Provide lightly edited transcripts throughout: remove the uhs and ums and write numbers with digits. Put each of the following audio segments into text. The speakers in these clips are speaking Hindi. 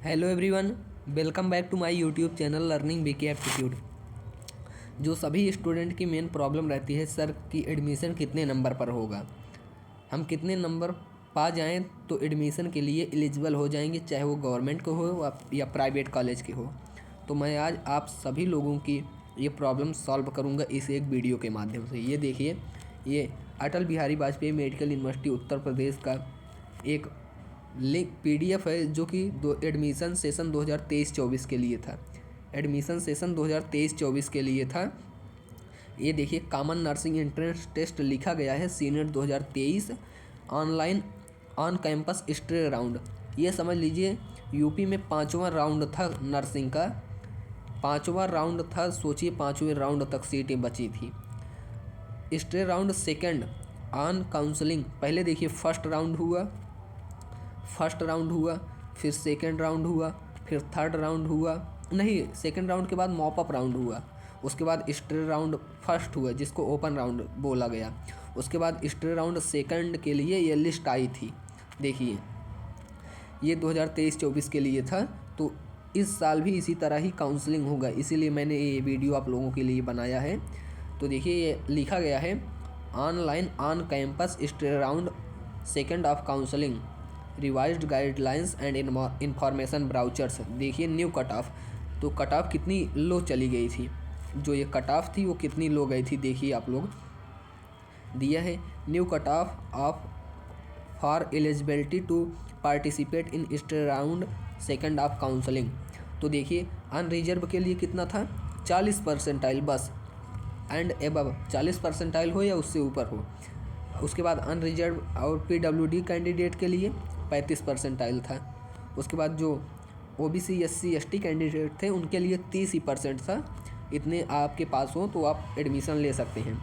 Hello everyone, welcome back to my YouTube channel learning BK aptitude. जो सभी स्टूडेंट की मेन प्रॉब्लम रहती है, सर कि एडमिशन कितने नंबर पर होगा, हम कितने नंबर पा जाएं तो एडमिशन के लिए एलिजिबल हो जाएंगे, चाहे वो गवर्नमेंट को हो या प्राइवेट कॉलेज के हो। तो मैं आज आप सभी लोगों की ये प्रॉब्लम सॉल्व करूँगा इस एक वीडियो के माध्यम से। ये देखिए, ये अटल बिहारी वाजपेयी मेडिकल यूनिवर्सिटी उत्तर प्रदेश का एक लिंक PDF है, जो कि एडमिशन सेशन 2023-24 के लिए था। एडमिशन सेशन 2023-24 के लिए था। ये देखिए, कॉमन नर्सिंग एंट्रेंस टेस्ट लिखा गया है senior 2023 online on campus stray round. ये समझ लीजिए यूपी में 5वां राउंड था नर्सिंग का, 5वां राउंड था। सोचिए 5वें राउंड तक सीटें बची थी। Stray round second on counselling. पहले देखिए फर्स्ट राउंड हुआ, फिर सेकंड राउंड हुआ, फिर थर्ड राउंड हुआ, नहीं सेकंड राउंड के बाद मॉप अप राउंड हुआ, उसके बाद स्ट्रे राउंड फर्स्ट हुआ जिसको ओपन राउंड बोला गया। उसके बाद स्ट्रे राउंड सेकंड के लिए ये लिस्ट आई थी। देखिए ये 2023-24 के लिए था, तो इस साल भी इसी तरह ही काउंसलिंग होगा, इसीलिए मैंने ये वीडियो आप लोगों के लिए बनाया है। तो देखिए ये लिखा गया है online on campus stray round second of counselling revised guidelines and information brochures. देखिए न्यू कट ऑफ, तो कट ऑफ कितनी लो चली गई थी, जो ये कट ऑफ थी वो कितनी लो गई थी। देखिए आप लोग दिया है new cut off for eligibility to participate in stray round second of counselling. तो देखिए अनरिजर्व के लिए कितना था, 40 परसेंटाइल बस एंड एबव, 40 परसेंटाइल हो या उससे ऊपर हो। उसके बाद अनरिजर्व और PWD कैंडिडेट के लिए 35 परसेंटाइल था। उसके बाद जो OBC SC ST कैंडिडेट थे उनके लिए 30% था। इतने आपके पास हो तो आप एडमिशन ले सकते हैं।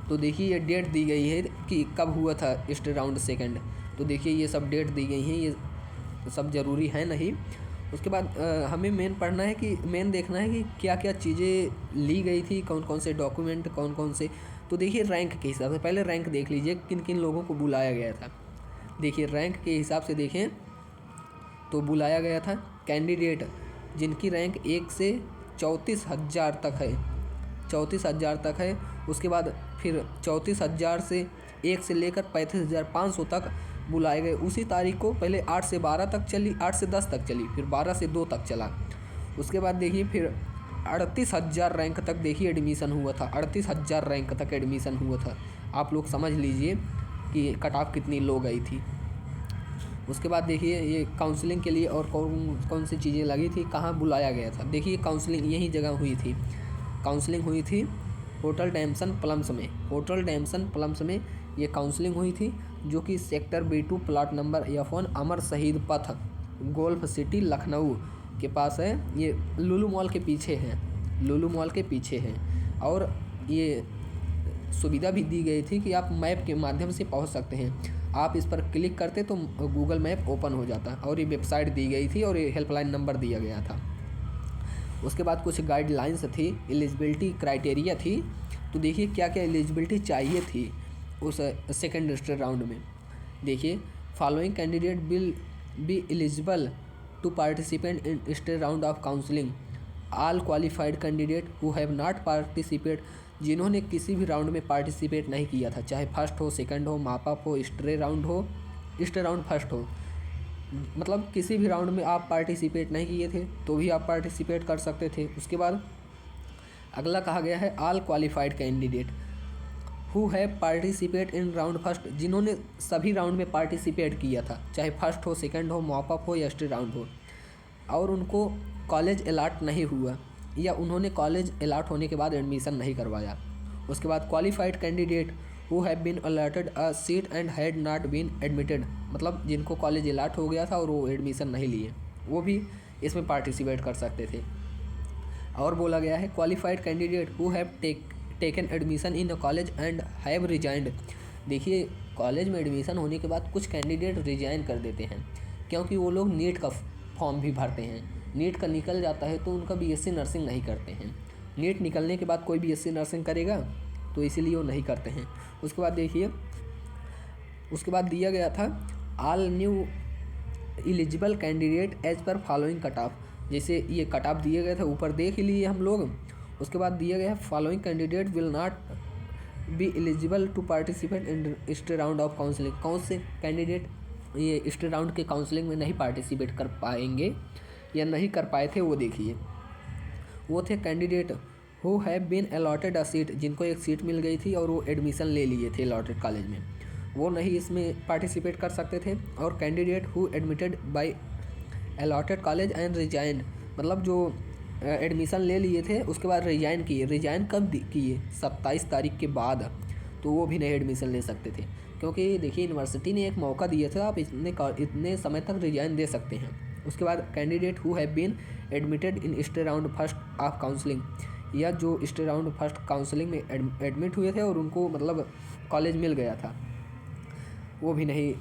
तो देखिए ये डेट दी गई है कि कब हुआ था स्टे राउंड सेकंड। तो देखिए ये सब डेट दी गई हैं, ये सब ज़रूरी है नहीं। उसके बाद हमें मेन पढ़ना है कि मेन देखना है कि क्या क्या चीज़ें ली गई थी, कौन कौन से डॉक्यूमेंट, कौन कौन से। तो देखिए रैंक के हिसाब से पहले रैंक देख लीजिए किन किन लोगों को बुलाया गया था। देखिए रैंक के हिसाब से देखें तो बुलाया गया था कैंडिडेट जिनकी रैंक 1 से 34,000 तक है, 34,000 तक है। उसके बाद फिर 34,000 से 1 से लेकर 35,500 तक बुलाए गए। उसी तारीख को पहले 8 से 12 तक चली, 8 से 10 तक चली, फिर 12 से 2 तक चला। उसके बाद देखिए फिर 38,000 रैंक तक देखिए एडमिशन हुआ था, 38,000 रैंक तक एडमिशन हुआ था। आप लोग समझ लीजिए कि कट ऑफ कितनी लो गई थी। उसके बाद देखिए ये काउंसलिंग के लिए और कौन कौन सी चीज़ें लगी थी, कहाँ बुलाया गया था। देखिए काउंसलिंग यही जगह हुई थी, काउंसलिंग हुई थी होटल डैमसन प्लम्स में, होटल डैमसन प्लम्स में ये काउंसलिंग हुई थी, जो कि sector B2 plot number F1 अमर शहीद पथ गोल्फ सिटी लखनऊ के पास है। ये लुलु मॉल के पीछे है, लुलु मॉल के पीछे है। और ये सुविधा भी दी गई थी कि आप मैप के माध्यम से पहुंच सकते हैं। आप इस पर क्लिक करते तो गूगल मैप ओपन हो जाता, और ये वेबसाइट दी गई थी और ये हेल्पलाइन नंबर दिया गया था। उसके बाद कुछ गाइडलाइंस थी, एलिजिबिलिटी क्राइटेरिया थी। तो देखिए क्या क्या एलिजिबिलिटी चाहिए थी उस सेकेंड स्टे राउंड में। देखिए following candidate will be eligible to participate in stray round of counselling all qualified candidate who have not participate. जिन्होंने किसी भी राउंड में पार्टिसिपेट नहीं किया था, चाहे फर्स्ट हो, सेकंड हो, मॉप अप हो, स्टे राउंड हो, स्टे राउंड फर्स्ट हो, मतलब किसी भी राउंड में आप पार्टिसिपेट नहीं किए थे तो भी आप पार्टिसिपेट कर सकते थे। उसके बाद अगला कहा गया है all qualified candidate who have participate in round first. जिन्होंने सभी राउंड में पार्टिसिपेट किया था, चाहे फर्स्ट हो, सेकंड हो, मॉप अप हो या स्टे राउंड हो, और उनको कॉलेज अलाट नहीं हुआ या उन्होंने कॉलेज अलाट होने के बाद एडमिशन नहीं करवाया। उसके बाद qualified candidate who have been allotted a seat and had not been admitted, मतलब जिनको कॉलेज अलाट हो गया था और वो एडमिशन नहीं लिए, वो भी इसमें पार्टिसिपेट कर सकते थे। और बोला गया है qualified candidate who have taken admission in a college and have resigned. देखिए कॉलेज में एडमिशन होने के बाद कुछ कैंडिडेट रिजाइन कर देते हैं, क्योंकि वो लोग नीट का फॉर्म भी भरते हैं। नीट का निकल जाता है तो उनका BSc नर्सिंग नहीं करते हैं। नीट निकलने के बाद कोई BSc नर्सिंग करेगा, तो इसीलिए वो नहीं करते हैं। उसके बाद देखिए, उसके बाद दिया गया था all new eligible candidate as per following cut off, जैसे ये कट ऑफ दिए गए थे ऊपर देख ही लिए हम लोग। उसके बाद दिया गया है following candidate will not be eligible to participate in stray round of counselling. कौन से कैंडिडेट ये स्टे राउंड के काउंसलिंग में नहीं पार्टिसिपेट कर पाएंगे या नहीं कर पाए थे, वो देखिए। वो थे candidate who have been allotted a seat, जिनको एक सीट मिल गई थी और वो एडमिशन ले लिए थे अलॉटेड कॉलेज में, वो नहीं इसमें पार्टिसिपेट कर सकते थे। और candidate who admitted by allotted college and resigned, मतलब जो एडमिशन ले लिए थे उसके बाद रिजाइन किए। रिजाइन कब किए? 27 तारीख के बाद, तो वो भी नहीं एडमिशन ले सकते थे, क्योंकि देखिए यूनिवर्सिटी ने एक मौका दिया था, आप इतने समय तक रिजाइन दे सकते हैं। उसके बाद candidate who have been admitted in stray round first of counselling, या जो स्टे राउंड फर्स्ट काउंसलिंग में एडमिट हुए थे और उनको मतलब कॉलेज मिल गया था, वो भी नहीं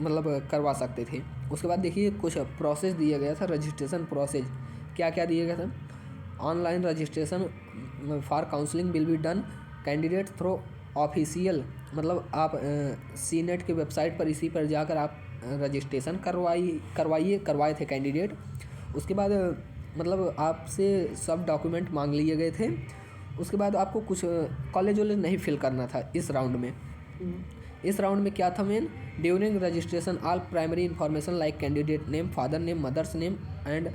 मतलब करवा सकते थे। उसके बाद देखिए कुछ प्रोसेस दिया गया था, रजिस्ट्रेशन प्रोसेस क्या क्या दिया गया था। Online registration for counselling will be done candidate through official, मतलब आप सीनेट के वेबसाइट पर इसी पर जाकर आप रजिस्ट्रेशन करवाए थे कैंडिडेट। उसके बाद मतलब आपसे सब डॉक्यूमेंट मांग लिए गए थे। उसके बाद आपको कुछ कॉलेज वॉलेज नहीं फिल करना था इस राउंड में। इस राउंड में क्या था main, during registration all primary information like candidate name, father name, mother's name and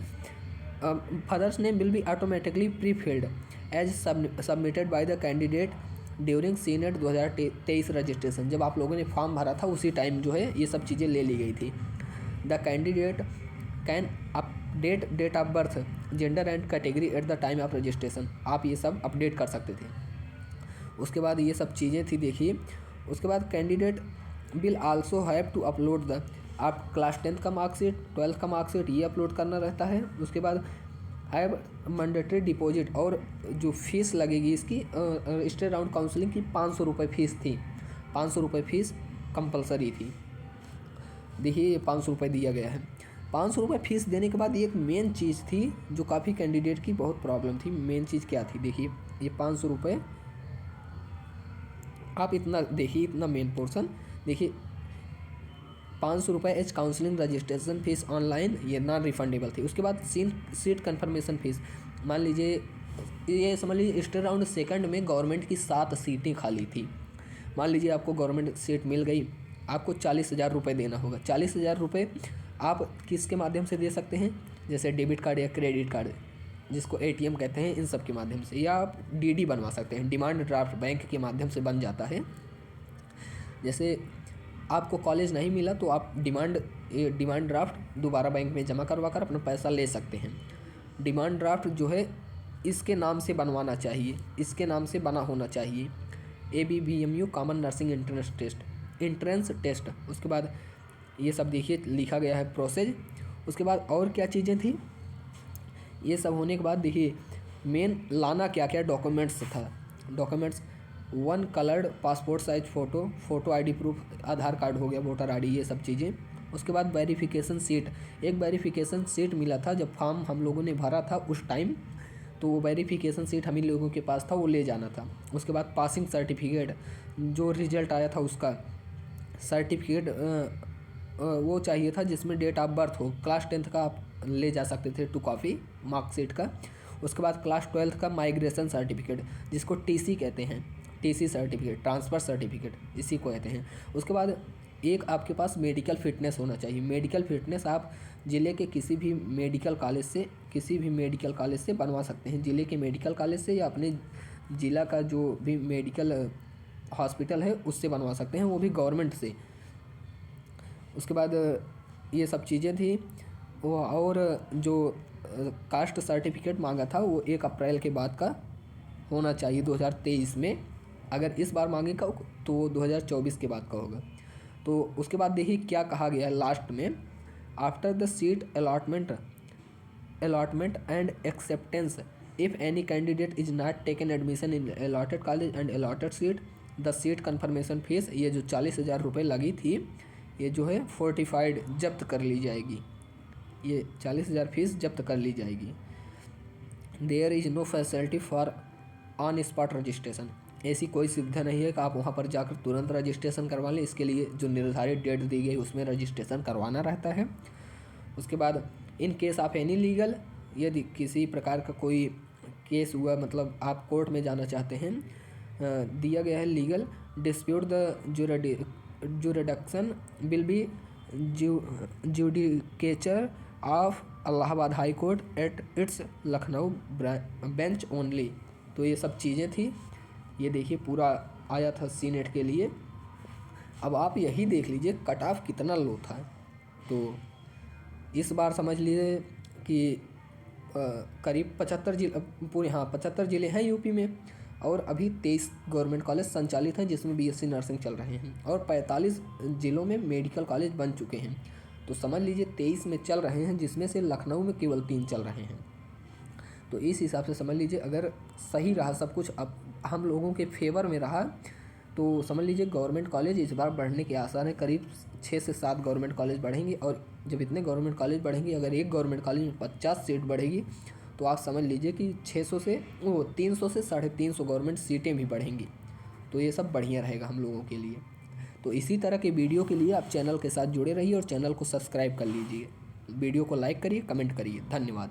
father's name will be automatically pre filled as submitted by the candidate during CNET 2023 registration. जब आप लोगों ने फॉर्म भरा था उसी टाइम जो है ये सब चीज़ें ले ली गई थी। The candidate can update date of birth, gender and category at the time of registration, आप ये सब अपडेट कर सकते थे। उसके बाद ये सब चीज़ें थी देखिए। उसके बाद candidate will also have to upload the, आप क्लास 10th का मार्कशीट, 12th का मार्कशीट ये अपलोड करना रहता है। उसके बाद हैव मैंडेटरी डिपॉजिट, और जो फीस लगेगी इसकी स्टे राउंड काउंसलिंग की 500 रुपये फीस थी, 500 रुपये फीस कंपलसरी थी। देखिए ये 500 रुपये दिया गया है। 500 रुपये फीस देने के बाद एक मेन चीज़ थी जो काफ़ी कैंडिडेट की बहुत प्रॉब्लम थी। मेन चीज़ क्या थी देखिए, ये 500 रुपये आप इतना देखिए, इतना मेन पोर्शन देखिए, 500 रुपये as counselling registration fees online, ये नॉन रिफंडेबल थी। उसके बाद सीट कन्फर्मेशन फीस, मान लीजिए ये समझ लीजिए स्टे राउंड सेकंड में गवर्नमेंट की 7 सीटें खाली थी। मान लीजिए आपको गवर्नमेंट सीट मिल गई, आपको 40,000 रुपये देना होगा। 40,000 रुपये आप किसके माध्यम से दे सकते हैं, जैसे डेबिट कार्ड या क्रेडिट कार्ड, जिसको ATM कहते हैं, इन सब के माध्यम से, या आप DD बनवा सकते हैं, डिमांड ड्राफ्ट बैंक के माध्यम से बन जाता है। जैसे आपको कॉलेज नहीं मिला तो आप डिमांड ड्राफ्ट दोबारा बैंक में जमा करवा कर अपना पैसा ले सकते हैं। डिमांड ड्राफ्ट जो है इसके नाम से बनवाना चाहिए, इसके नाम से बना होना चाहिए, ABBMU common nursing entrance test. उसके बाद ये सब देखिए लिखा गया है प्रोसेस। उसके बाद और क्या चीज़ें थी, ये सब होने के बाद देखिए मेन लाना क्या क्या डॉक्यूमेंट्स था। Documents 1 coloured passport size photo ID proof, Aadhaar card हो गया, वोटर ID, ये सब चीज़ें। उसके बाद वेरिफिकेशन सीट, एक वेरिफिकेशन सीट मिला था जब फॉर्म हम लोगों ने भरा था उस टाइम, तो वो वेरिफिकेशन सीट हम ही लोगों के पास था, वो ले जाना था। उसके बाद पासिंग सर्टिफिकेट, जो रिजल्ट आया था उसका सर्टिफिकेट वो चाहिए था जिसमें डेट ऑफ बर्थ हो। क्लास 10th का आप ले जा सकते थे 2 कॉपी मार्कशीट का। उसके बाद क्लास 12th का माइग्रेशन सर्टिफिकेट, जिसको TC कहते हैं, TC सर्टिफिकेट, ट्रांसफ़र सर्टिफिकेट इसी को कहते हैं। उसके बाद एक आपके पास मेडिकल फ़िटनेस होना चाहिए। मेडिकल फ़िटनेस आप ज़िले के किसी भी मेडिकल कॉलेज से बनवा सकते हैं, ज़िले के मेडिकल कॉलेज से या अपने ज़िला का जो भी मेडिकल हॉस्पिटल है उससे बनवा सकते हैं, वो भी गवर्नमेंट से। उसके बाद ये सब चीज़ें थी वो, और जो कास्ट सर्टिफिकेट मांगा था वो 1 अप्रैल के बाद का होना चाहिए 2023 में। अगर इस बार मांगेगा तो वो 2024 के बाद का होगा। तो उसके बाद देखिए क्या कहा गया है लास्ट में, after the seat allotment and acceptance if any candidate is not taken admission in allotted college and allotted seat, the seat confirmation fees, ये जो 40,000 रुपये लगी थी, ये जो है फोर्टिफाइड जब्त कर ली जाएगी। ये 40,000 फीस जब्त कर ली जाएगी। There is no facility for on spot registration, ऐसी कोई सुविधा नहीं है कि आप वहाँ पर जाकर तुरंत रजिस्ट्रेशन करवा लें। इसके लिए जो निर्धारित डेट दी गई उसमें रजिस्ट्रेशन करवाना रहता है। उसके बाद in case of any legal, यदि किसी प्रकार का कोई केस हुआ, मतलब आप कोर्ट में जाना चाहते हैं, दिया गया है legal dispute the jurisdiction will be judicature of Allahabad high court at its Lucknow bench only. तो ये सब चीज़ें थी, ये देखिए पूरा आया था सीनेट के लिए। अब आप यही देख लीजिए कट ऑफ कितना लो था। तो इस बार समझ लीजिए कि करीब 75 जिले, पूरे 75 ज़िले हैं यूपी में, और अभी 23 गवर्नमेंट कॉलेज संचालित हैं जिसमें बीएससी नर्सिंग चल रहे हैं, और 45 ज़िलों में मेडिकल कॉलेज बन चुके हैं। तो समझ लीजिए 23 में चल रहे हैं, जिसमें से लखनऊ में केवल 3 चल रहे हैं। तो इस हिसाब से समझ लीजिए अगर सही रहा सब कुछ, अब हम लोगों के फेवर में रहा, तो समझ लीजिए गवर्नमेंट कॉलेज इस बार बढ़ने के आसार हैं। करीब 6 से 7 गवर्नमेंट कॉलेज बढ़ेंगे, और जब इतने गवर्नमेंट कॉलेज बढ़ेंगे, अगर एक गवर्नमेंट कॉलेज में 50 सीट बढ़ेगी, तो आप समझ लीजिए कि 300 से 350 गवर्नमेंट सीटें भी बढ़ेंगी। तो ये सब बढ़िया रहेगा हम लोगों के लिए। तो इसी तरह के वीडियो के लिए आप चैनल के साथ जुड़े रहिए और चैनल को सब्सक्राइब कर लीजिए। वीडियो को लाइक करिए, कमेंट करिए। धन्यवाद।